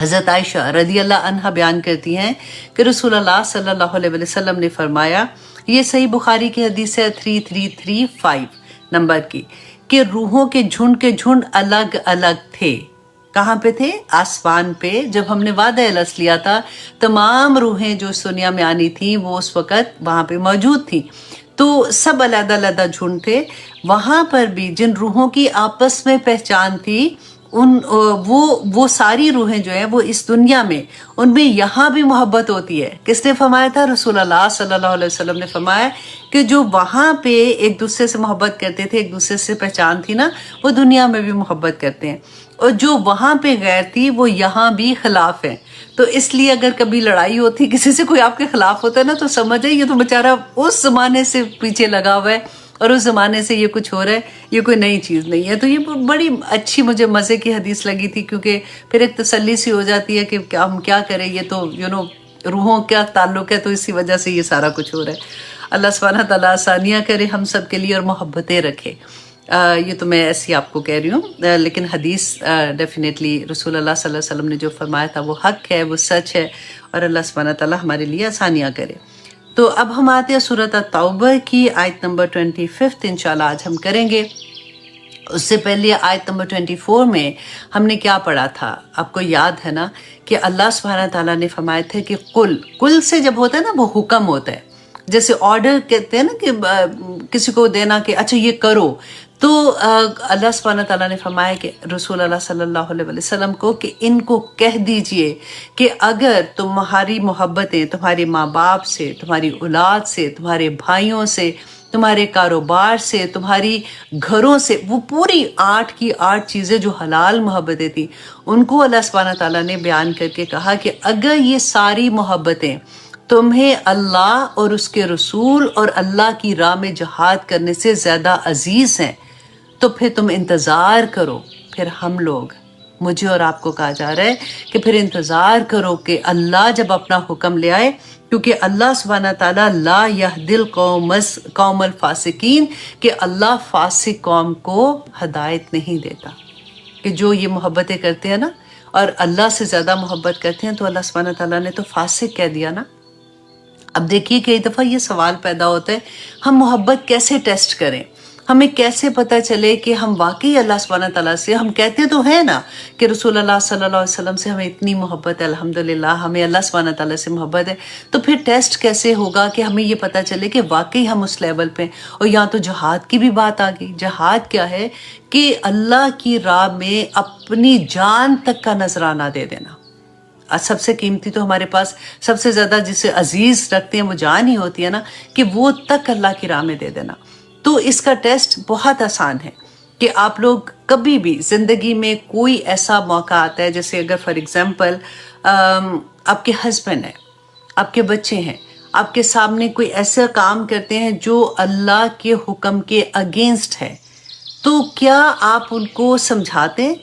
हज़रत आयशा रदी अल्लाह अन्हा बयान करती हैं कि रसूलुल्लाह सल्लल्लाहु अलैहि वसल्लम ने फरमाया, ये सही बुखारी की हदीस है 3335 नंबर की, कि रूहों के झुंड अलग अलग थे। कहाँ पे थे? आसमान पे। जब हमने वादा अलस लिया था, तमाम रूहें जो इस दुनिया में आनी थी वो उस वक़्त वहाँ पे मौजूद थी। तो सब अलग अलग झुंड थे। वहाँ पर भी जिन रूहों की आपस में पहचान थी, वो सारी रूहें जो हैं वो इस दुनिया में, उनमें यहाँ भी मोहब्बत होती है। किसने फरमाया था? रसूलुल्लाह सल्लल्लाहु अलैहि वसल्लम ने फरमाया कि जो वहाँ पे एक दूसरे से मोहब्बत करते थे, एक दूसरे से पहचान थी ना, वो दुनिया में भी मोहब्बत करते हैं। और जो वहाँ पे गैर थी वो यहाँ भी खिलाफ है। तो इसलिए अगर कभी लड़ाई होती, किसी से कोई आपके खिलाफ होता है ना, तो समझ जाइए ये तो बेचारा उस जमाने से पीछे लगा हुआ है और उस ज़माने से ये कुछ हो रहा है, ये कोई नई चीज़ नहीं है। तो ये बड़ी अच्छी मुझे मज़े की हदीस लगी थी, क्योंकि फिर एक तसल्ली सी हो जाती है कि क्या हम क्या करें, ये तो रूहों का ताल्लुक़ है, तो इसी वजह से ये सारा कुछ हो रहा है। अल्लाह सुब्हानहू तआला आसानियाँ करे हम सब के लिए और मोहब्बतें रखे। ये तो मैं ऐसी आपको कह रही हूँ, लेकिन हदीस डेफिनेटली रसूलुल्लाह सल्लल्लाहु अलैहि वसल्लम ने जो फरमाया था वो हक़ है, वो सच है, और अल्लाह सुब्हानहू तआला हमारे लिए आसानियाँ करे। तो अब हम आते हैं सूरत तौबा की आयत नंबर 25 इंशाल्लाह आज हम करेंगे। उससे पहले आयत नंबर 24 में हमने क्या पढ़ा था? आपको याद है ना कि अल्लाह सुब्हानहू तआला ने फरमाया था कि कुल से जब होता है ना वो हुक्म होता है, जैसे ऑर्डर कहते हैं ना कि किसी को देना कि अच्छा ये करो। तो अल्लाह सुब्हानहू तआला ने फरमाया कि रसूलुल्लाह सल्लल्लाहु अलैहि वसल्लम को कि इनको कह दीजिए कि अगर तुम्हारी मोहब्बतें तुम्हारे माँ बाप से, तुम्हारी औलाद से, तुम्हारे भाइयों से, तुम्हारे कारोबार से, तुम्हारी घरों से, वो पूरी 8 की 8 चीज़ें जो हलाल मोहब्बतें थी, उनको अल्लाह सुब्हानहू तआला ने बयान करके कहा कि अगर ये सारी मोहब्बतें तुम्हें अल्लाह और उसके रसूल और अल्लाह की राह में जहाद करने से ज़्यादा अजीज़ हैं, तो फिर तुम इंतज़ार करो। फिर हम लोग, मुझे और आपको कहा जा रहा है कि फिर इंतज़ार करो कि अल्लाह जब अपना हुक्म ले आए, क्योंकि अल्लाह सुब्हानहू तआला ला यहदिल कौमल फासिकीन, कि अल्लाह फासिक कौम को हदायत नहीं देता। कि जो ये मोहब्बतें करते हैं ना और अल्लाह से ज़्यादा मोहब्बत करते हैं, तो अल्लाह सुब्हानहू तआला ने तो फासिक कह दिया ना। अब देखिए कई दफ़ा ये सवाल पैदा होता है, हम मोहब्बत कैसे टेस्ट करें? हमें कैसे पता चले कि हम वाकई अल्लाह सुब्हानहू तआला से, हम कहते तो हैं ना कि रसूलुल्लाह सल्लल्लाहु अलैहि वसल्लम से हमें इतनी मोहब्बत है, अल्हम्दुलिल्लाह हमें अल्लाह सुब्हानहू तआला से मोहब्बत है, तो फिर टेस्ट कैसे होगा कि हमें ये पता चले कि वाकई हम उस लेवल पे। और यहाँ तो जहाद की भी बात आ गई। जहाद क्या है? कि अल्लाह की राह में अपनी जान तक का नजराना दे देना। सबसे कीमती तो हमारे पास सबसे ज़्यादा जिसे अजीज़ रखते हैं वो जान ही होती है ना, कि वो तक अल्लाह की राह में दे देना। तो इसका टेस्ट बहुत आसान है कि आप लोग कभी भी ज़िंदगी में कोई ऐसा मौका आता है, जैसे अगर फॉर एग्ज़ाम्पल आपके हस्बैंड हैं, आपके बच्चे हैं, आपके सामने कोई ऐसा काम करते हैं जो अल्लाह के हुक्म के अगेंस्ट है, तो क्या आप उनको समझाते हैं?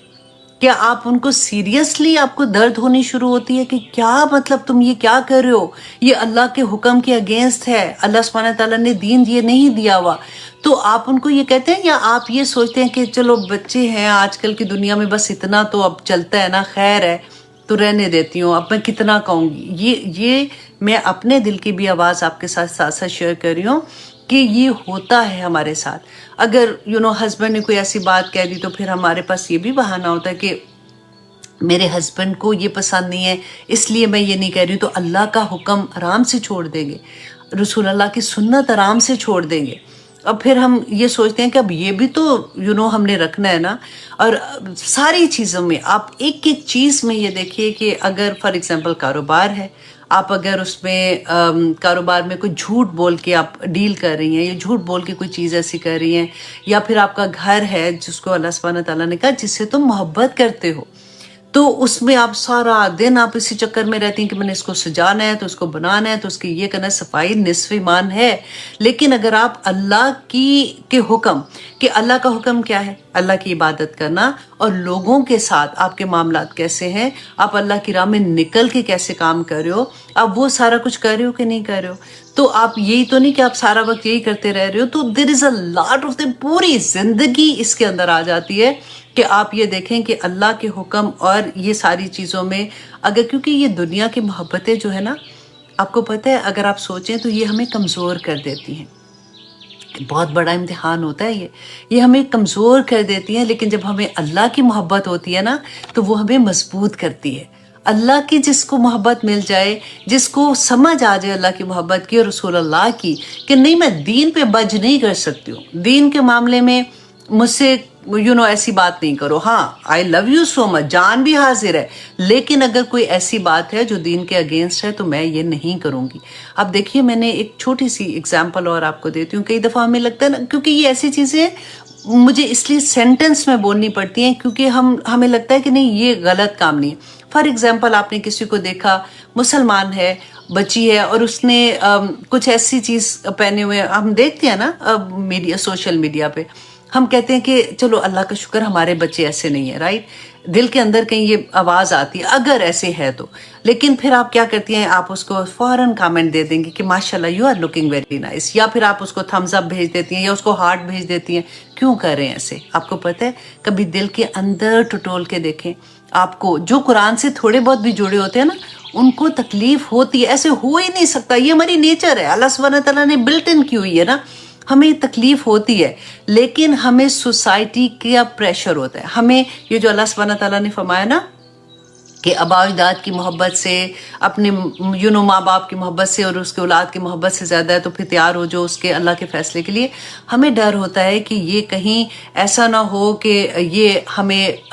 क्या आप उनको सीरियसली, आपको दर्द होनी शुरू होती है कि क्या मतलब तुम ये क्या कर रहे हो, ये अल्लाह के हुक्म के अगेंस्ट है, अल्लाह सुब्हानहू तआला ने दीन ये नहीं दिया हुआ, तो आप उनको ये कहते हैं? या आप ये सोचते हैं कि चलो बच्चे हैं, आजकल की दुनिया में बस इतना तो अब चलता है ना, खैर है तो रहने देती हूँ, अब मैं कितना कहूँगी। ये मैं अपने दिल की भी आवाज़ आपके साथ साथ शेयर कर रही हूँ कि ये होता है हमारे साथ। अगर हस्बैंड ने कोई ऐसी बात कह दी, तो फिर हमारे पास ये भी बहाना होता है कि मेरे हस्बैंड को ये पसंद नहीं है, इसलिए मैं ये नहीं कह रही हूँ। तो अल्लाह का हुक्म आराम से छोड़ देंगे, रसूलुल्लाह की सुन्नत आराम से छोड़ देंगे। अब फिर हम ये सोचते हैं कि अब ये भी तो हमने रखना है ना। और सारी चीज़ों में आप एक एक चीज़ में ये देखिए कि अगर फॉर एग्जांपल कारोबार है, आप अगर उसमें कारोबार में कोई झूठ बोल के आप डील कर रही हैं, या झूठ बोल के कोई चीज़ ऐसी कर रही हैं, या फिर आपका घर है जिसको अल्लाह सुब्हानहू तआला ने कहा जिससे तुम मोहब्बत करते हो, तो उसमें आप सारा दिन आप इसी चक्कर में रहती हैं कि मैंने इसको सजाना है, तो उसको बनाना है, तो उसकी ये करना है। सफाई निस्फ़ ईमान है। लेकिन अगर आप अल्लाह के हुक्म, कि अल्लाह का हुक्म क्या है? अल्लाह की इबादत करना, और लोगों के साथ आपके मामलात कैसे हैं, आप अल्लाह की राह में निकल के कैसे काम कर रहे हो, आप वो सारा कुछ कर रहे हो कि नहीं कर रहे हो। تو آپ یہی تو نہیں کہ آپ سارا وقت یہی کرتے رہ رہے ہو. تو دیر از اے لاٹ آف دم، پوری زندگی اس کے اندر آ جاتی ہے کہ آپ یہ دیکھیں کہ اللہ کے حکم اور یہ ساری چیزوں میں اگر، کیونکہ یہ دنیا کی محبتیں جو ہے نا، آپ کو پتہ ہے اگر آپ سوچیں تو یہ ہمیں کمزور کر دیتی ہیں. بہت بڑا امتحان ہوتا ہے یہ ہمیں کمزور کر دیتی ہیں، لیکن جب ہمیں اللہ کی محبت ہوتی ہے نا تو وہ ہمیں مضبوط کرتی ہے. اللہ کی جس کو محبت مل جائے، جس کو سمجھ آ جائے اللہ کی محبت کی اور رسول اللہ کی، کہ نہیں میں دین پہ بج نہیں کر سکتی ہوں، دین کے معاملے میں مجھ سے ایسی بات نہیں کرو. ہاں آئی لو یو سو مچ، جان بھی حاضر ہے، لیکن اگر کوئی ایسی بات ہے جو دین کے اگینسٹ ہے تو میں یہ نہیں کروں گی. اب دیکھیے میں نے ایک چھوٹی سی اگزامپل اور آپ کو دیتی ہوں. کئی دفعہ ہمیں لگتا ہے نا، کیونکہ یہ ایسی چیزیں مجھے اس لیے سینٹنس میں بولنی پڑتی ہیں کیونکہ ہمیں لگتا ہے کہ نہیں یہ غلط کام نہیں ہے. فار ایگزامپل آپ نے کسی کو دیکھا مسلمان ہے، بچی ہے، اور اس نے کچھ ایسی چیز پہنے ہوئے، ہم دیکھتے ہیں نا میڈیا، سوشل میڈیا پہ، ہم کہتے ہیں کہ چلو اللہ کا شکر ہمارے بچے ایسے نہیں ہیں، رائٹ؟ دل کے اندر کہیں یہ آواز آتی ہے اگر ایسے ہے تو. لیکن پھر آپ کیا کرتی ہیں، آپ اس کو فوراً کامنٹ دے دیں گے کہ ماشاءاللہ you are looking very nice, یا پھر آپ اس کو تھمز اپ بھیج دیتی ہیں یا اس کو ہارٹ بھیج دیتی ہیں. کیوں کر رہے ہیں ایسے؟ آپ کو پتہ ہے کبھی دل کے اندر ٹٹول کے دیکھیں. آپ کو جو قرآن سے تھوڑے بہت بھی جڑے ہوتے ہیں نا، ان کو تکلیف ہوتی ہے. ایسے ہو ہی نہیں سکتا، یہ ہماری نیچر ہے، اللہ سبحانہ تعالیٰ نے بلٹ ان کی ہوئی ہے نا. ہمیں تکلیف ہوتی ہے، لیکن ہمیں سوسائٹی کا پریشر ہوتا ہے. ہمیں یہ جو اللہ سبحانہ تعالیٰ نے فرمایا نا کہ آباء و اجداد کی محبت سے، اپنے ماں باپ کی محبت سے اور اس کے اولاد کی محبت سے زیادہ ہے، تو پھر تیار ہو جو اس کے اللہ کے فیصلے کے لیے. ہمیں ڈر ہوتا ہے کہ یہ کہیں ایسا نہ ہو کہ یہ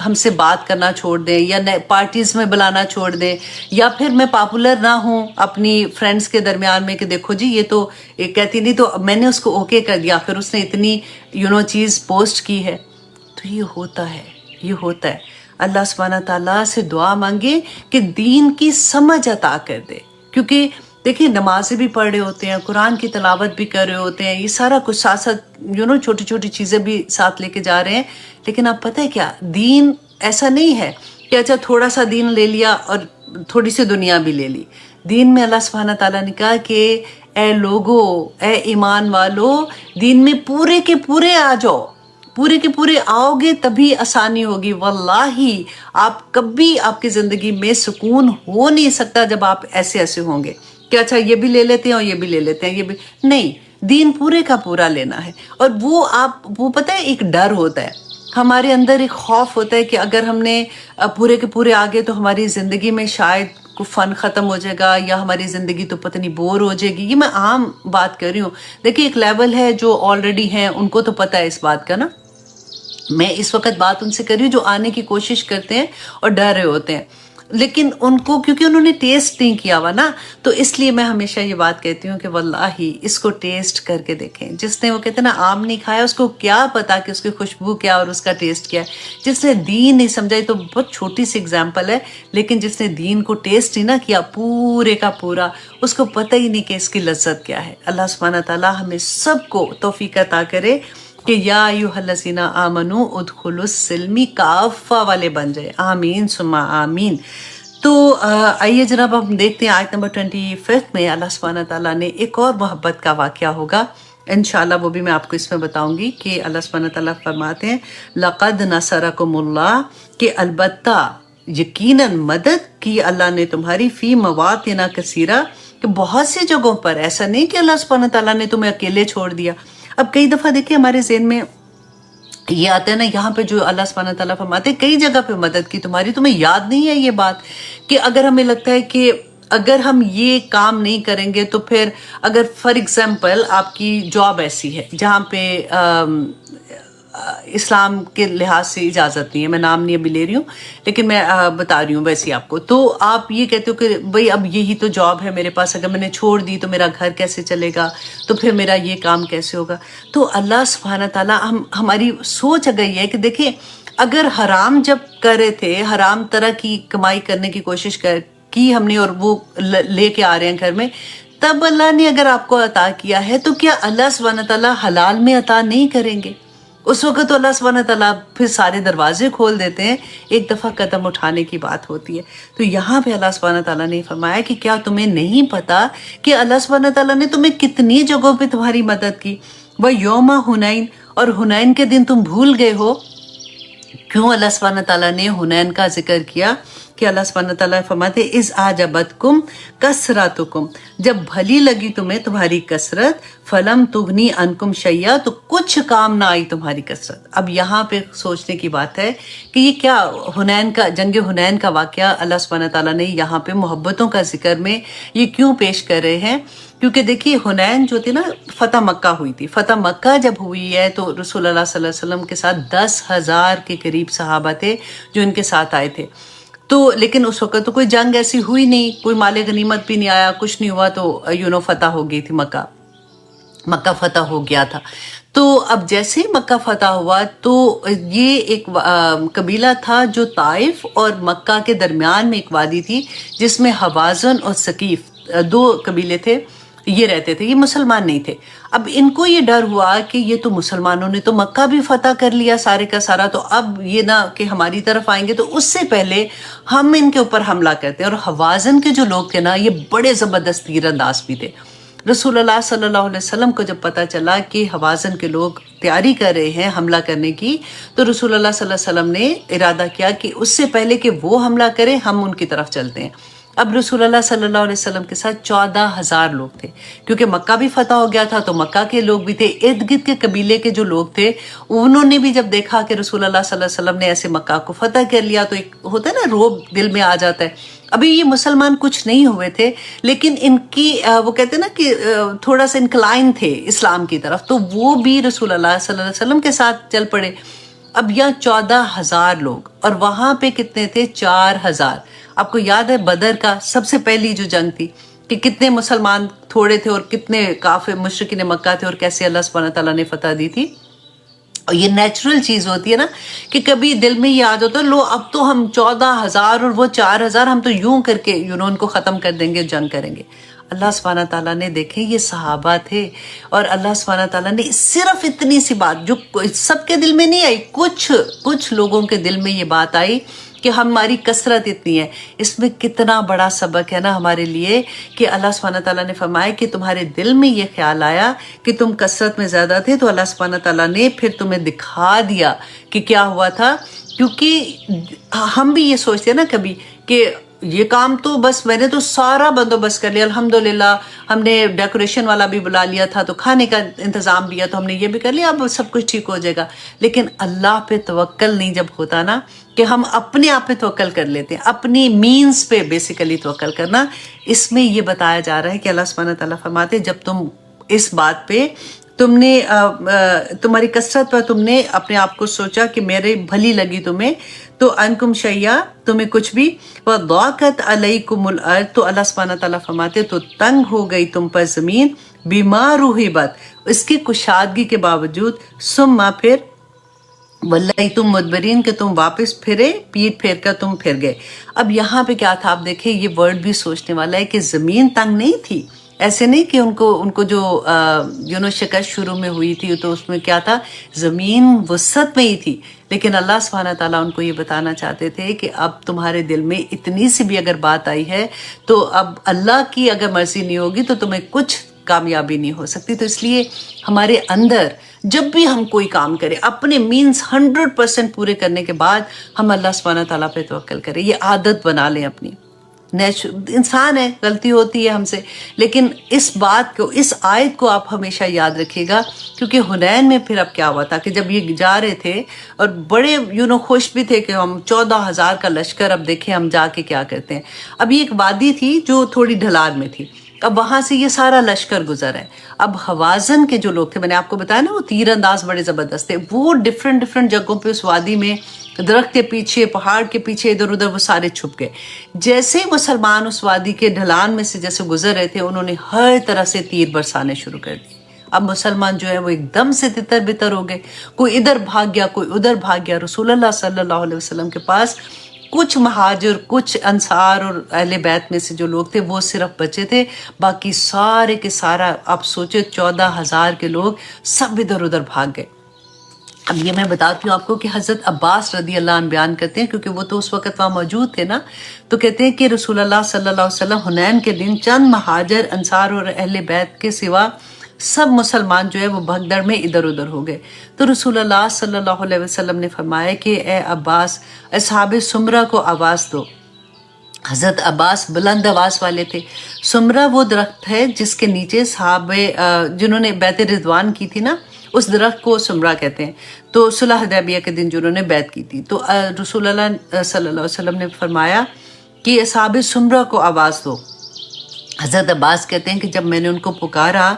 ہم سے بات کرنا چھوڑ دیں یا پارٹیز میں بلانا چھوڑ دیں، یا پھر میں پاپولر نہ ہوں اپنی فرینڈز کے درمیان میں کہ دیکھو جی یہ تو ایک کہتی نہیں تو میں نے اس کو اوکے کر دیا، پھر اس نے اتنی چیز پوسٹ کی ہے. تو یہ ہوتا ہے. اللہ سبحانہ تعالیٰ سے دعا مانگے کہ دین کی سمجھ عطا کر دے. کیونکہ دیکھیں نمازیں بھی پڑھ رہے ہوتے ہیں، قرآن کی تلاوت بھی کر رہے ہوتے ہیں، یہ سارا کچھ ساتھ ساتھ چھوٹی چھوٹی چیزیں بھی ساتھ لے کے جا رہے ہیں. لیکن آپ پتہ ہے کیا، دین ایسا نہیں ہے کہ اچھا تھوڑا سا دین لے لیا اور تھوڑی سی دنیا بھی لے لی. دین میں اللہ سبحانہ تعالیٰ نے کہا کہ اے لوگو، اے ایمان والو، دین میں پورے کے پورے آ جاؤ. پورے کے پورے آؤ گے تبھی آسانی ہوگی. واللہ آپ کبھی آپ کی زندگی میں سکون ہو نہیں سکتا جب آپ ایسے ہوں گے کہ اچھا یہ بھی لے لیتے ہیں اور یہ بھی لے لیتے ہیں، یہ بھی نہیں. دین پورے کا پورا لینا ہے. اور وہ پتہ ہے ایک ڈر ہوتا ہے ہمارے اندر، ایک خوف ہوتا ہے کہ اگر ہم نے پورے کے پورے آگے تو ہماری زندگی میں شاید کو فن ختم ہو جائے گا، یا ہماری زندگی تو پتہ نہیں بور ہو جائے گی. یہ میں عام بات کر رہی ہوں. دیکھیں ایک لیول ہے جو آلریڈی ہیں، ان کو تو پتہ ہے اس بات کا نا. میں اس وقت بات ان سے کر رہی ہوں جو آنے کی کوشش کرتے ہیں اور ڈر رہے ہوتے ہیں، لیکن ان کو کیونکہ انہوں نے ٹیسٹ نہیں کیا ہوا نا، تو اس لیے میں ہمیشہ یہ بات کہتی ہوں کہ واللہ اس کو ٹیسٹ کر کے دیکھیں. جس نے وہ کہتے ہیں نا آم نہیں کھایا، اس کو کیا پتا کہ اس کی خوشبو کیا اور اس کا ٹیسٹ کیا ہے. جس نے دین نہیں سمجھا، تو بہت چھوٹی سی اگزامپل ہے، لیکن جس نے دین کو ٹیسٹ نہیں نہ کیا پورے کا پورا، اس کو پتہ ہی نہیں کہ اس کی لذت کیا ہے. اللہ سبحانہ تعالیٰ ہمیں سب کو توفیق عطا کرے کہ یا ایھا الذین آمنوا ادخلوا السلم کافہ والے بن جائے. آمین ثم آمین. تو آئیے جناب ہم دیکھتے ہیں آیت نمبر 25 میں اللہ سبحانہ تعالیٰ نے ایک اور محبت کا واقعہ ہوگا انشاءاللہ، وہ بھی میں آپ کو اس میں بتاؤں گی کہ اللہ سبحانہ تعالیٰ فرماتے ہیں لقد نصرکم اللہ، کہ البتہ یقیناً مدد کی اللہ نے تمہاری فی مواطن کثیرہ، کہ بہت سی جگہوں پر. ایسا نہیں کہ اللہ سبحانہ تعالیٰ نے تمہیں اکیلے چھوڑ دیا. اب کئی دفعہ دیکھیں ہمارے ذہن میں یہ آتا ہے نا، یہاں پہ جو اللہ سبحانہ تعالیٰ فرماتے ہیں کئی جگہ پہ مدد کی تمہاری، تمہیں یاد نہیں ہے یہ بات کہ اگر ہمیں لگتا ہے کہ اگر ہم یہ کام نہیں کریں گے تو پھر اگر فار ایگزامپل آپ کی جاب ایسی ہے جہاں پہ اسلام کے لحاظ سے اجازت نہیں ہے، میں نام نہیں ابھی لے رہی ہوں لیکن میں بتا رہی ہوں ویسے آپ کو، تو آپ یہ کہتے ہو کہ بھئی اب یہی تو جاب ہے میرے پاس، اگر میں نے چھوڑ دی تو میرا گھر کیسے چلے گا، تو پھر میرا یہ کام کیسے ہوگا. تو اللہ سبحانہ تعالیٰ ہماری سوچ اگر یہ ہے کہ دیکھیں اگر حرام جب کر رہے تھے، حرام طرح کی کمائی کرنے کی کوشش کی ہم نے اور وہ لے کے آ رہے ہیں گھر میں، تب اللہ نے اگر آپ کو عطا کیا ہے تو کیا اللہ سبحانہ تعالیٰ حلال میں عطا نہیں کریں گے؟ उस वक्त तो अल्लाह सुब्हान तआला फिर सारे दरवाजे खोल देते हैं, एक दफ़ा कदम उठाने की बात होती है। तो यहाँ पे अल्लाह सुब्हान तआला ने फरमाया कि क्या तुम्हें नहीं पता कि अल्लाह सुब्हान तआला ने तुम्हें कितनी जगहों पे तुम्हारी मदद की। वह यौमा हुनैन, और हुनैन के दिन तुम भूल गए हो। क्यों अल्लाह सुब्हान तआला ने हुनैन का जिक्र किया कि अल्लाह सुब्हान तआला फरमाते इज़ आजबतकुम कसरतुकुम, जब भली लगी तुम्हें तुम्हारी कसरत, फलम तुगनी अनकुम शैया, तो कुछ काम ना आई तुम्हारी कसरत। अब यहाँ पे सोचने की बात है कि ये क्या हुनैन का, जंग हुनैन का वाक़या अल्लाह सुब्हान तआला ने यहाँ पे मोहब्बतों का जिक्र में ये क्यों पेश कर रहे हैं? क्योंकि देखिए हुनैन जो थी ना, फ़तह मक्का हुई थी। फ़तह मक्का जब हुई है तो रसूलुल्लाह सल्लल्लाहु अलैहि वसल्लम के साथ 10,000 के करीब सहाबा थे जो इनके साथ आए थे। तो लेकिन उस वक्त तो कोई जंग ऐसी हुई नहीं, कोई माले गनीमत भी नहीं आया, कुछ नहीं हुआ, तो फतह हो गई थी मक्का फतह हो गया था। तो अब जैसे ही मक्का फतह हुआ तो ये एक कबीला था जो ताइफ और मक्का के दरमियान में एक वादी थी जिसमें हवाज़न और सकीफ 2 कबीले थे, ये रहते थे, ये मुसलमान नहीं थे। अब इनको ये डर हुआ कि ये तो मुसलमानों ने तो मक्का भी फतह कर लिया सारे का सारा, तो अब ये ना कि हमारी तरफ आएंगे, तो उससे पहले हम इनके ऊपर हमला करते हैं। और हवाज़न के जो लोग थे ना, ये बड़े ज़बरदस्त तीरंदाज भी थे। रसूलुल्लाह सल्लल्लाहु अलैहि वसल्लम को जब पता चला कि हवाज़न के लोग तैयारी कर रहे हैं हमला करने की, तो रसूलुल्लाह सल्लल्लाहु अलैहि वसल्लम ने इरादा किया कि उससे पहले कि वो हमला करें, हम उनकी तरफ चलते हैं। अब रसूलुल्लाह सल्लल्लाहु अलैहि वसल्लम के साथ 14,000 लोग थे, क्योंकि मक्का भी फतह हो गया था, तो मक्का के लोग भी थे। इर्द गिर्द के कबीले के जो लोग थे, उन्होंने भी जब देखा कि रसूलुल्लाह सल्लल्लाहु अलैहि वसल्लम ने ऐसे मक्का को फतह कर लिया, तो एक होता है ना, रोब दिल में आ जाता है। अभी ये मुसलमान कुछ नहीं हुए थे, लेकिन इनकी वो कहते हैं ना कि थोड़ा सा इंक्लाइन थे इस्लाम की तरफ, तो वो भी रसूलुल्लाह सल्लल्लाहु अलैहि वसल्लम के साथ चल पड़े। अब यहाँ 14,000 लोग, और वहां पे कितने थे? 4,000। आपको याद है बदर का सबसे पहली जो जंग थी कि कितने मुसलमान थोड़े थे और कितने काफिर मुशरिकीन मक्का थे, और कैसे अल्लाह सुब्हानहू तआला ने फतह दी थी। और ये नेचुरल चीज होती है ना कि कभी दिल में ये आ जाता है, लो अब तो हम 14,000 और वो 4,000, हम तो यूं करके उनको खत्म कर देंगे, जंग करेंगे। अल्लाह सुब्हानहू तआला ने, देखे ये सहाबा थे, और अल्लाह सुब्हानहू तआला ने सिर्फ इतनी सी बात जो सबके दिल में नहीं आई, कुछ लोगों के दिल में ये बात आई कि हमारी कसरत इतनी है। इसमें कितना बड़ा सबक है ना हमारे लिए कि अल्लाह सुब्हानहू तआला ने फरमाया कि तुम्हारे दिल में ये ख्याल आया कि तुम कसरत में ज़्यादा थे, तो अल्लाह सुब्हानहू तआला ने फिर तुम्हें दिखा दिया कि क्या हुआ था। क्योंकि हम भी ये सोचते हैं ना कभी कि ये काम तो बस मैंने तो सारा बंदोबस्त कर लिया, अल्हम्दुलिल्लाह, हमने डेकोरेशन वाला भी बुला लिया था, तो खाने का इंतज़ाम भी है, तो हमने ये भी कर लिया, अब सब कुछ ठीक हो जाएगा। लेकिन अल्लाह पे तवक्कल नहीं जब होता ना, कि हम अपने आप पे तवक्कल कर लेते हैं, अपनी मीन्स पे बेसिकली तवक्कल करना, इसमें ये बताया जा रहा है कि अल्लाह सुब्हानहू तआला फरमाते जब तुम इस बात पे तुमने तुम्हारी कसरत पर तुमने अपने आप को सोचा कि मेरे भली लगी तुम्हें, तो अनकुम शैया, तुम्हें कुछ भी, व दाकत अलैकुमुल अर्द, तो अल्लाह सुब्हानहू तआला फरमाते तो तंग हो गई तुम पर जमीन, बीमार रुहिबत, इसकी कुशादगी के बावजूद, सुम्मा फिर, वल्लाई तुम मुदबरीन, के तुम वापस फिरे, पीठ फेर कर तुम फिर गए। अब यहाँ पे क्या था, आप देखें ये वर्ड भी सोचने वाला है कि जमीन तंग नहीं थी, ऐसे नहीं कि उनको जो शिकस्त शुरू में हुई थी तो उसमें क्या था, ज़मीन वसत में ही थी। लेकिन अल्लाह सुब्हानहू तआला उनको ये बताना चाहते थे कि अब तुम्हारे दिल में इतनी सी भी अगर बात आई है, तो अब अल्लाह की अगर मर्जी नहीं होगी तो तुम्हें कुछ कामयाबी नहीं हो सकती। तो इसलिए हमारे अंदर जब भी हम कोई काम करें, अपने मीन्स 100% पूरे करने के बाद हम अल्लाह सुब्हानहू तआला पे तवक्कल करें, ये आदत बना लें अपनी। इंसान है, गलती होती है हमसे, लेकिन इस बात को, इस आयत को आप हमेशा याद रखिएगा। क्योंकि हुनैन में फिर अब क्या हुआ था कि जब ये जा रहे थे और बड़े खुश भी थे कि हम 14,000 का लश्कर, अब देखें हम जाके क्या करते हैं। अब ये एक वादी थी जो थोड़ी ढलान में थी, अब वहां से ये सारा लश्कर गुजर है। अब हवाज़न के जो लोग थे, मैंने आपको बताया ना वो तीरंदाज बड़े ज़बरदस्त थे, वो डिफरेंट जगहों पे उस वादी में, दरख्त के पीछे, पहाड़ के पीछे, इधर उधर वो सारे छुप गए। जैसे ही मुसलमान उस वादी के ढलान में से जैसे गुजर रहे थे, उन्होंने हर तरह से तीर बरसाने शुरू कर दिए। अब मुसलमान जो है वो एकदम से तितर बितर हो गए, कोई इधर भाग गया, कोई उधर भाग गया। रसूलुल्लाह सल्लल्लाहु अलैहि वसल्लम के पास कुछ महाजिर, कुछ अंसार और अहले बैत में से जो लोग थे वो सिर्फ बचे थे, बाकी सारे के सारा, आप सोचे 14,000 के लोग सब इधर उधर भाग गए। اب یہ میں بتاتی ہوں آپ کو کہ حضرت عباس رضی اللہ عنہ بیان کرتے ہیں، کیونکہ وہ تو اس وقت وہاں موجود تھے نا، تو کہتے ہیں کہ رسول اللہ صلی اللہ علیہ وسلم حنین کے دن چند مہاجر، انصار اور اہل بیت کے سوا سب مسلمان جو ہے وہ بھگدڑ میں ادھر ادھر ہو گئے۔ تو رسول اللہ صلی اللہ علیہ وسلم نے فرمایا کہ اے عباس، اصحاب سمرہ کو آواز دو۔ حضرت عباس بلند آواز والے تھے۔ سمرہ وہ درخت ہے جس کے نیچے صحابے جنہوں نے بیعت رضوان کی تھی نا، اس درخت کو سمرہ کہتے ہیں۔ تو صلح حدیبیہ کے دن جنہوں نے بیعت کی تھی، تو رسول اللہ صلی اللہ علیہ وسلم نے فرمایا کہ اصحاب سمرہ کو آواز دو۔ حضرت عباس کہتے ہیں کہ جب میں نے ان کو پکارا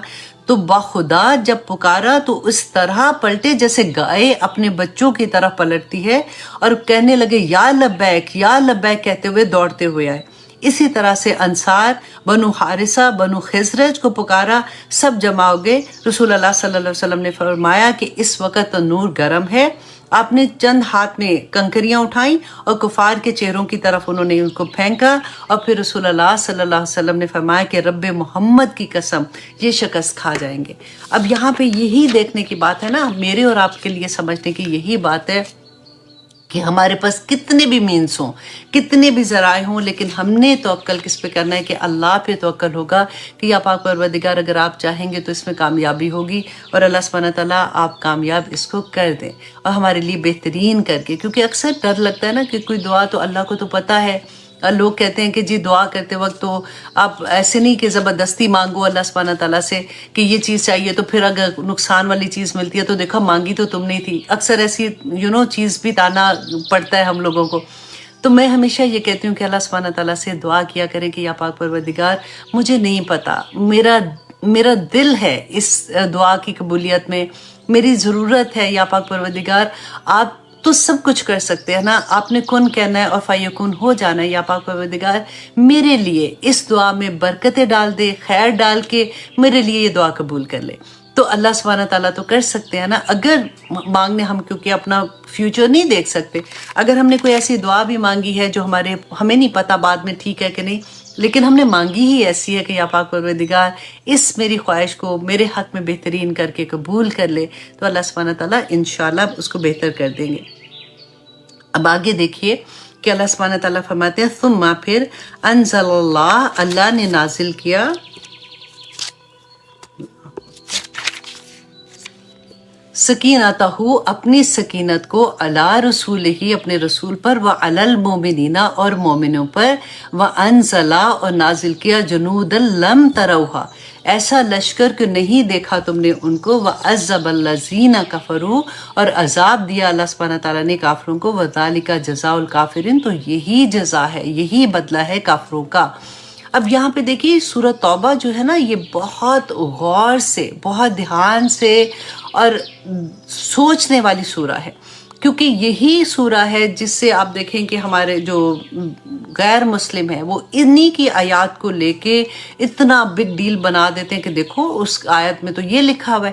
تو بخدا جب پکارا تو اس طرح پلٹے جیسے گائے اپنے بچوں کی طرح پلٹتی ہے، اور کہنے لگے یا لبیک یا لبیک کہتے ہوئے دوڑتے ہوئے آئے۔ اسی طرح سے انصار، بنو حارثہ، بنو خزرج کو پکارا، سب جمع ہو گئے۔ رسول اللہ صلی اللہ علیہ وسلم نے فرمایا کہ اس وقت تنور گرم ہے۔ آپ نے چند ہاتھ میں کنکریاں اٹھائیں اور کفار کے چہروں کی طرف انہوں نے ان کو پھینکا، اور پھر رسول اللہ صلی اللہ علیہ وسلم نے فرمایا کہ رب محمد کی قسم یہ شکست کھا جائیں گے۔ اب یہاں پہ یہی دیکھنے کی بات ہے نا، میرے اور آپ کے لیے سمجھنے کی یہی بات ہے کہ ہمارے پاس کتنے بھی مینس ہوں، کتنے بھی ذرائع ہوں، لیکن ہم نے توکل کس پہ کرنا ہے کہ اللہ پہ توکل ہوگا کہ یا پاک پروردگار اگر آپ چاہیں گے تو اس میں کامیابی ہوگی، اور اللہ سبحانہ تعالیٰ آپ کامیاب اس کو کر دیں اور ہمارے لیے بہترین کر کے۔ کیونکہ اکثر ڈر لگتا ہے نا کہ کوئی دعا تو اللہ کو تو پتہ ہے، اور لوگ کہتے ہیں کہ جی دعا کرتے وقت تو آپ ایسے نہیں کہ زبردستی مانگو اللہ سبحانہ تعالیٰ سے کہ یہ چیز چاہیے، تو پھر اگر نقصان والی چیز ملتی ہے تو دیکھو مانگی تو تم نہیں تھی۔ اکثر ایسی چیز بھی تانا پڑتا ہے ہم لوگوں کو۔ تو میں ہمیشہ یہ کہتی ہوں کہ اللہ سبحانہ تعالیٰ سے دعا کیا کریں کہ یا پاک پروردگار مجھے نہیں پتا، میرا دل ہے اس دعا کی قبولیت میں، میری ضرورت ہے یا پاک پروردگار، آپ تو سب کچھ کر سکتے ہیں نا، آپ نے کن کہنا ہے اور فیکون ہو جانا ہے، یا پاک پروردگار میرے لیے اس دعا میں برکتیں ڈال دے، خیر ڈال کے میرے لیے یہ دعا قبول کر لے۔ تو اللہ سبحانہ تعالیٰ تو کر سکتے ہیں نا، اگر مانگنے ہم کیونکہ اپنا فیوچر نہیں دیکھ سکتے، اگر ہم نے کوئی ایسی دعا بھی مانگی ہے جو ہمیں نہیں پتا بعد میں ٹھیک ہے کہ نہیں، لیکن ہم نے مانگی ہی ایسی ہے کہ یا پاک پروردگار اس میری خواہش کو میرے حق میں بہترین کر کے قبول کر لے، تو اللہ سبحانہ تعالیٰ انشاءاللہ اس کو بہتر کر دیں گے۔ اب آگے دیکھیے کہ اللہ سبحانہ تعالیٰ فرماتے ہیں ثم پھر انزل اللہ نے نازل کیا سکینتہ اپنی سکینت کو علی رسول ہی اپنے رسول پر، وعلی المومنین اور مومنوں پر، وانزل اور نازل کیا جنود لم تروہا ایسا لشکر کہ نہیں دیکھا تم نے ان کو، وعذب الذین کفروا اور عذاب دیا اللہ سبحانہ تعالیٰ نے کافروں کو، وذالک جزاء الکافرین تو یہی جزا ہے، یہی بدلہ ہے کافروں کا۔ اب یہاں پہ دیکھیے سورہ توبہ جو ہے نا، یہ بہت غور سے، بہت دھیان سے اور سوچنے والی سورہ ہے، کیونکہ یہی سورہ ہے جس سے آپ دیکھیں کہ ہمارے جو غیر مسلم ہیں وہ انہی کی آیات کو لے کے اتنا بگ ڈیل بنا دیتے ہیں کہ دیکھو اس آیت میں تو یہ لکھا ہوا ہے۔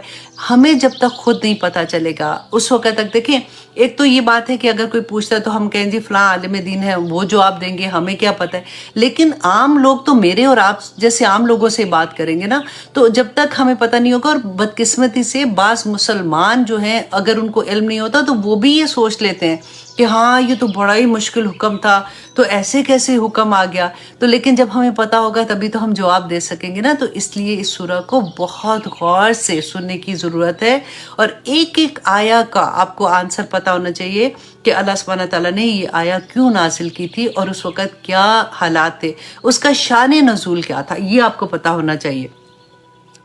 ہمیں جب تک خود نہیں پتہ چلے گا اس وقت تک، دیکھیں ایک تو یہ بات ہے کہ اگر کوئی پوچھتا ہے تو ہم کہیں جی فلاں عالم دین ہے وہ جواب دیں گے، ہمیں کیا پتہ ہے، لیکن عام لوگ تو میرے اور آپ جیسے عام لوگوں سے بات کریں گے نا، تو جب تک ہمیں پتہ نہیں ہوگا، اور بدقسمتی سے بعض مسلمان جو ہیں اگر ان کو علم نہیں ہوتا تو وہ بھی یہ سوچ لیتے ہیں کہ ہاں یہ تو بڑا ہی مشکل حکم تھا، تو ایسے کیسے حکم آ گیا، تو لیکن جب ہمیں پتہ ہوگا تبھی تو ہم جواب دے سکیں گے نا۔ تو اس لیے اس سورہ کو بہت غور سے سننے کی ضرورت ہے، اور ایک ایک آیا کا آپ کو آنسر پتہ ہونا چاہیے کہ اللہ سبحانہ تعالیٰ نے یہ آیا کیوں نازل کی تھی اور اس وقت کیا حالات تھے، اس کا شان نزول کیا تھا، یہ آپ کو پتہ ہونا چاہیے۔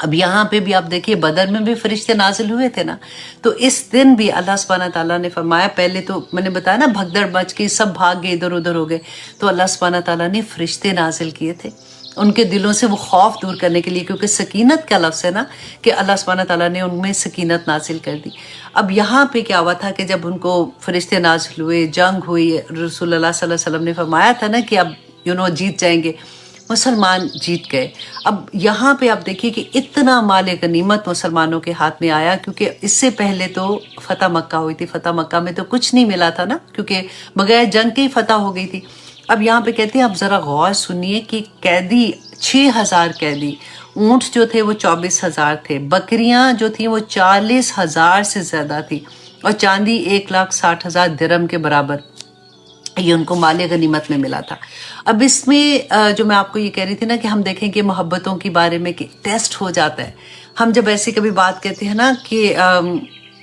اب یہاں پہ بھی آپ دیکھیے بدر میں بھی فرشتے نازل ہوئے تھے نا، تو اس دن بھی اللہ سبحانہ تعالیٰ نے فرمایا، پہلے تو میں نے بتایا نا بھگدڑ مچ گئی، سب بھاگ گئے، ادھر ادھر ہو گئے، تو اللہ سبحانہ تعالیٰ نے فرشتے نازل کیے تھے ان کے دلوں سے وہ خوف دور کرنے کے لیے، کیونکہ سکینت کا لفظ ہے نا کہ اللہ سبحانہ تعالیٰ نے ان میں سکینت نازل کر دی۔ اب یہاں پہ کیا ہوا تھا کہ جب ان کو فرشتے نازل ہوئے، جنگ ہوئی، رسول اللہ صلی اللہ علیہ وسلم نے فرمایا تھا نا کہ اب جیت جائیں گے، مسلمان جیت گئے۔ اب یہاں پہ آپ دیکھیے کہ اتنا مال غنیمت مسلمانوں کے ہاتھ میں آیا، کیونکہ اس سے پہلے تو فتح مکہ ہوئی تھی، فتح مکہ میں تو کچھ نہیں ملا تھا نا، کیونکہ بغیر جنگ کے ہی فتح ہو گئی تھی۔ اب یہاں پہ کہتے ہیں اب ذرا غور سنیے کہ قیدی 6000 قیدی، اونٹ جو تھے وہ 24,000 تھے، بکریاں جو تھیں وہ 40,000 سے زیادہ تھی، और चांदी 1,60,000 दिरहम के बराबर ये उनको माल गनीमत में मिला था। अब इसमें जो मैं आपको ये कह रही थी ना कि हम देखें कि मोहब्बतों के बारे में कि टेस्ट हो जाता है। हम जब ऐसी कभी बात कहते हैं ना कि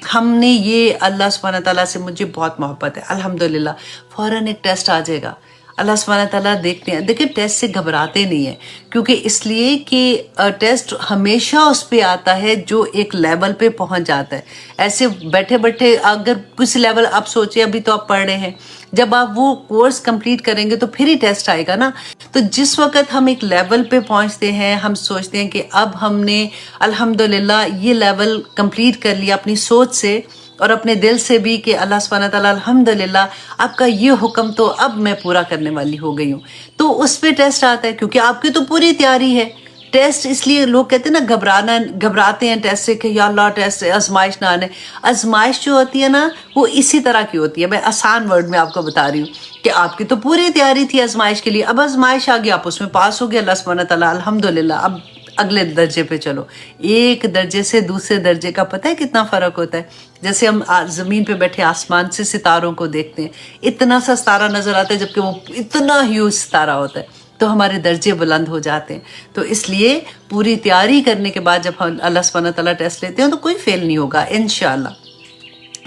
हमने ये अल्लाह सुब्हानहू तआला से मुझे बहुत मोहब्बत है, अल्हम्दुलिल्लाह, फ़ौरन एक टेस्ट आ जाएगा। अल्लाह सुब्हानहू तआला देखते हैं, देखिए टेस्ट से घबराते नहीं है, क्योंकि इसलिए कि टेस्ट हमेशा उस पे आता है जो एक लेवल पे पहुंच जाता है। ऐसे बैठे बैठे अगर कुछ लेवल आप सोचिए, अभी तो आप पढ़ रहे हैं, जब आप वो कोर्स कंप्लीट करेंगे तो फिर ही टेस्ट आएगा ना। तो जिस वक्त हम एक लेवल पे पहुंचते हैं, हम सोचते हैं कि अब हमने अल्हम्दुलिल्लाह ये लेवल कंप्लीट कर लिया अपनी सोच से और अपने दिल से भी कि अल्लाह सुब्हानहू तआला अल्हम्दुलिल्लाह आपका ये हुक्म तो अब मैं पूरा करने वाली हो गई हूँ, तो उस पर टेस्ट आता है, क्योंकि आपकी तो पूरी तैयारी है। टेस्ट इसलिए लोग कहते हैं ना, घबराते हैं टेस्ट से कि या अल्लाह टेस्ट से आजमाइश ना आने। आजमाइश जो होती है ना वो इसी तरह की होती है। मैं आसान वर्ड में आपको बता रही हूँ कि आपकी तो पूरी तैयारी थी आजमाइश के लिए, अब आजमाइश आ गई, आप उसमें पास हो गए, अल्लाह सुब्हानहू तआला अल्हम्दुलिल्लाह, अब अगले दर्जे पे चलो। एक दर्जे से दूसरे दर्जे का पता है कितना फ़र्क होता है। जैसे हम ज़मीन पे बैठे आसमान से सितारों को देखते हैं, इतना सा सितारा नज़र आता है जबकि वो इतना ह्यूज सितारा होता है, तो हमारे दर्जे बुलंद हो जाते हैं। तो इसलिए पूरी तैयारी करने के बाद जब हम अल्लाह सुब्हानहू तआला टेस्ट लेते हैं तो कोई फेल नहीं होगा इंशाअल्लाह।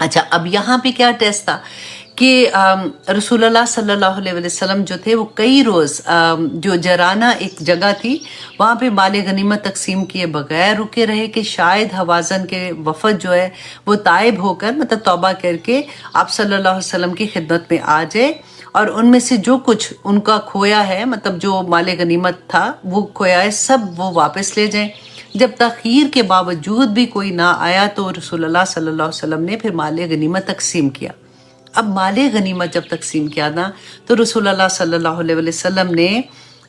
अच्छा, अब यहाँ पे क्या टेस्ट था कि रसूलुल्लाह सल्लल्लाहु अलैहि वसल्लम जो थे वो कई रोज़ जो जराना एक जगह थी वहाँ पे माल गनीमत तकसीम किए बगैर रुके रहे कि शायद हवाज़न के वफद जो है वो ताइब होकर, मतलब तौबा करके आप सल्लल्लाहु अलैहि वसल्लम की खिदमत में आ जाए और उनमें से जो कुछ उनका खोया है, मतलब जो माल गनीमत था वो खोया है, सब वो वापस ले जाएं। जब तखीर के बावजूद भी कोई ना आया तो रसूलुल्लाह सल्लल्लाहु अलैहि वसल्लम ने फिर माल गनीमत तकसीम किया। अब माल गनीमत जब तकसीम किया ना तो रसूलुल्लाह सल्लल्लाहु अलैहि वसल्लम ने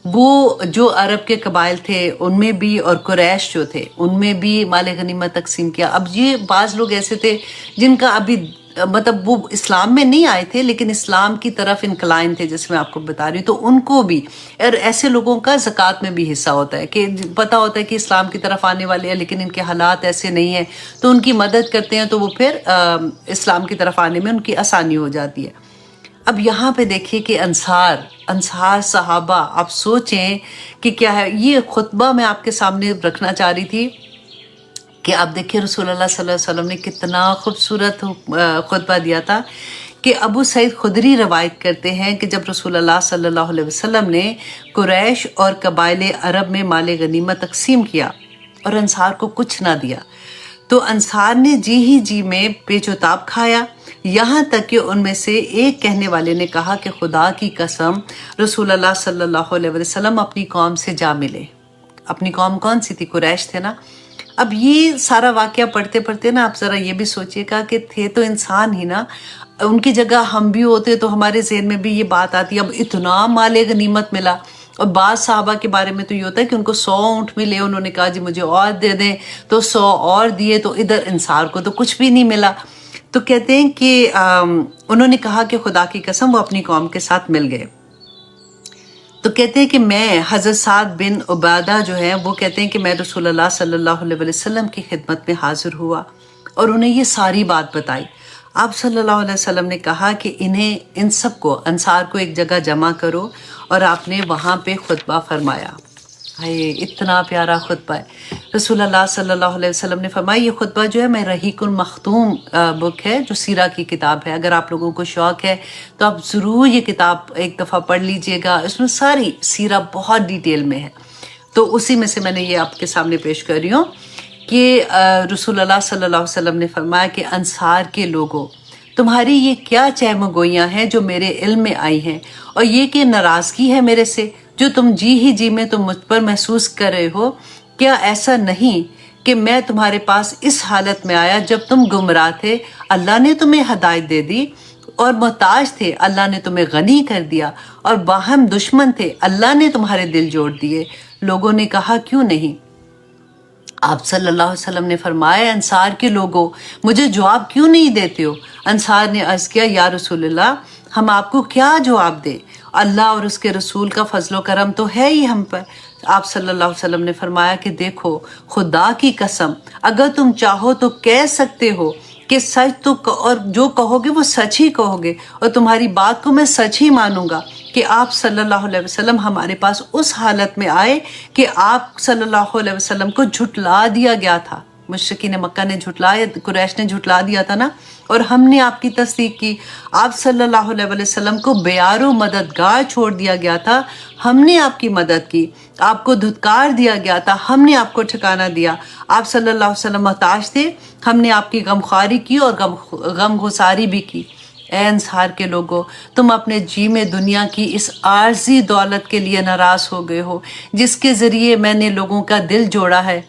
वो जो अरब के कबाइल थे उनमें भी और कुरैश जो थे उनमें भी माल गनीमत तकसीम किया। अब ये बाज़ लोग ऐसे थे जिनका अभी मतलब वो इस्लाम में नहीं आए थे लेकिन इस्लाम की तरफ इनक्लाइन थे, जैसे मैं आपको बता रही हूँ, तो उनको भी, और ऐसे लोगों का ज़कात में भी हिस्सा होता है कि पता होता है कि इस्लाम की तरफ आने वाले हैं लेकिन इनके हालात ऐसे नहीं हैं, तो उनकी मदद करते हैं, तो वो फिर इस्लाम की तरफ आने में उनकी आसानी हो जाती है। अब यहाँ पे देखिए कि अंसार सहाबा, आप सोचें कि क्या है। ये खुतबा मैं आपके सामने रखना चाह रही थी कि आप देखिए रसूलुल्लाह सल्लल्लाहु अलैहि वसल्लम ने कितना खूबसूरत खुतबा दिया था कि अबू सईद खुदरी रवायत करते हैं कि जब रसूलुल्लाह सल्लल्लाहु अलैहि वसल्लम ने कुरैश और कबाइले अरब में माल गनीमत तकसीम किया और अंसार को कुछ ना दिया, तो अंसार ने जी ही जी में पेचोताब खाया, यहाँ तक कि उनमें से एक कहने वाले ने कहा कि खुदा की कसम रसूलुल्लाह सल्लल्लाहु अलैहि वसल्लम अपनी कौम से जा मिले। अपनी कौम कौन सी थी? कुरैश थे ना। अब ये सारा वाक़या पढ़ते पढ़ते ना आप ज़रा ये भी सोचिएगा कि थे तो इंसान ही ना, उनकी जगह हम भी होते तो हमारे ज़हन में भी ये बात आती। अब इतना माल गनीमत मिला, और बाद साहबा के बारे में तो ये होता है कि उनको 100 ऊँट मिले, उन्होंने कहा जी मुझे और दे दें, तो 100 और दिए, तो इधर इंसार को तो कुछ भी नहीं मिला। तो कहते हैं कि उन्होंने कहा कि खुदा की कसम वो अपनी कौम के साथ मिल गए। तो कहते हैं कि मैं हज़रत साद बिन उबादा जो है वो कहते हैं कि मैं रसूलुल्लाह सल्लल्लाहु अलैहि वसल्लम की खिदमत में हाजिर हुआ और उन्हें ये सारी बात बताई। आप सल्लल्लाहु अलैहि वसल्लम ने कहा कि इन सबको, अंसार को एक जगह जमा करो, और आपने वहाँ पे खुतबा फरमाया। हाय, इतना प्यारा खुतबा है। रसूलुल्लाह सल्लल्लाहु अलैहि वसल्लम ने फरमाया, ये खुतबा जो है मैं रहीकुल मखतूम बुक है जो सीरा की किताब है, अगर आप लोगों को शौक़ है तो आप ज़रूर ये किताब एक दफ़ा पढ़ लीजिएगा। इसमें सारी सीरा बहुत डिटेल में है, तो उसी में से मैंने ये आपके सामने पेश कर रही हूँ कि रसूलुल्लाह सल्लल्लाहु अलैहि वसल्लम ने फरमाया कि अंसार के लोगों, तुम्हारी ये क्या चहमगोइयाँ हैं जो मेरे इल्म में आई हैं, और ये कि नाराज़गी है मेरे से जो तुम जी ही जी में तुम मुझ पर महसूस कर रहे हो। क्या ऐसा नहीं कि मैं तुम्हारे पास इस हालत में आया जब तुम गुमराह थे, अल्लाह ने तुम्हें हदायत दे दी, और मोहताज थे, अल्लाह ने तुम्हें गनी कर दिया, और बाहम दुश्मन थे, अल्लाह ने तुम्हारे दिल जोड़ दिए। लोगों ने कहा क्यों नहीं? आप सल्लल्लाहु अलैहि वसल्लम ने फरमाया, अंसार के लोगों, मुझे जवाब क्यों नहीं देते हो? अंसार ने अर्ज़ किया, या रसूलल्लाह, हम आपको क्या जवाब दें? अल्लाह और उसके रसूल का फजलो करम तो है ही हम पर। आप सल्लल्लाहु अलैहि वसल्लम ने फरमाया कि देखो, खुदा की कसम, अगर तुम चाहो तो कह सकते हो کہ सच तो और जो कहोगे वो सच ही कहोगे और तुम्हारी बात को मैं सच ही मानूंगा कि आप सल्लल्लाहु अलैहि वसल्लम हमारे पास उस हालत में आए कि आप सल्लल्लाहु अलैहि वसल्लम को झुटला दिया गया था। मुश्रिकीन मक्का ने झुटलाया, कुरैश ने झुटला दिया था ना, और हमने आपकी तस्दीक की। आप सल्लल्लाहु अलैहि वसल्लम को बेयारो मददगार छोड़ दिया गया था, हमने आपकी मदद की। आपको धुतकार दिया गया था, हमने आपको ठिकाना दिया। आप सल्लल्लाहु अलैहि वसल्लम मोहताज थे, हमने आपकी गमख्वारी की और गमगुसारी भी की। ए अंसार के लोगों, तुम अपने जी में दुनिया की इस आर्जी दौलत के लिए नाराज हो गए हो जिसके ज़रिए मैंने लोगों का दिल जोड़ा है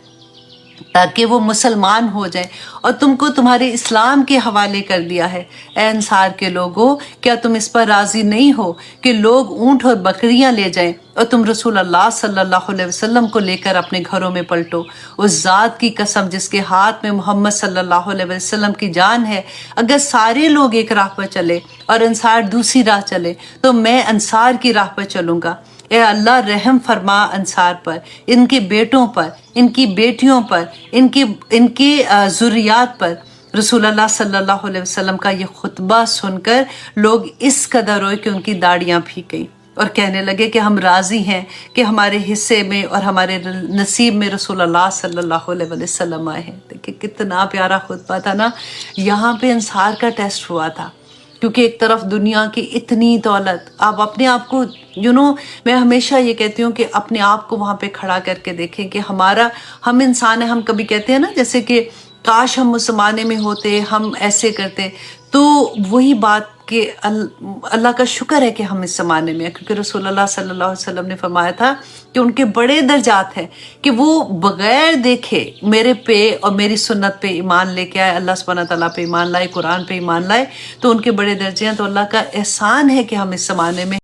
ताकि वो मुसलमान हो जाएं, और तुमको तुम्हारे इस्लाम के हवाले कर दिया है। ए अंसार के लोगों, क्या तुम इस पर राज़ी नहीं हो कि लोग ऊँट और बकरियां ले जाएं और तुम रसूल अल्लाह सल्लल्लाहु अलैहि वसल्लम को लेकर अपने घरों में पलटो? उस ज़ात की कसम जिसके हाथ में मोहम्मद सल्लल्लाहु अलैहि वसल्लम की जान है, अगर सारे लोग एक राह पर चले और अंसार दूसरी राह चले तो मैं अंसार की राह पर चलूँगा। ए अल्लाह रहम फरमा अंसार पर, इनके बेटों पर, इनकी बेटियों पर, इनकी ज़ुर्रियात पर। रसूल अल्लाह सल्लल्लाहु अलैहि वसल्लम का ये खुतबा सुनकर लोग इस कदर रोए कि उनकी दाढ़ियाँ भीग गईं और कहने लगे कि हम राज़ी हैं कि हमारे हिस्से में और हमारे नसीब में रसूल अल्लाह सल्लल्लाहु अलैहि वसल्लम आए हैं। देखिए कितना प्यारा खुतबा था ना। यहाँ पे अंसार का टेस्ट हुआ था, क्योंकि एक तरफ दुनिया की इतनी दौलत, आप अपने आप को मैं हमेशा ये कहती हूँ कि अपने आप को वहाँ पे खड़ा करके देखें कि हम इंसान हैं। हम कभी कहते हैं ना जैसे कि काश हम उस ज़माने में होते, हम ऐसे करते, तो वही बात कि अल्लाह का शुक्र है कि हम इस ज़माने में हैं, क्योंकि रसूलुल्लाह सल्लल्लाहु अलैहि वसल्लम ने फरमाया था कि उनके बड़े दर्जात हैं कि वो बग़ैर देखे मेरे पे और मेरी सुन्नत पे ईमान लेके आए, अल्लाह सुब्हानहू तआला पे ईमान लाए, कुरान पे ईमान लाए, तो उनके बड़े दर्जे हैं। तो अल्लाह का एहसान है कि हम इस ज़माने में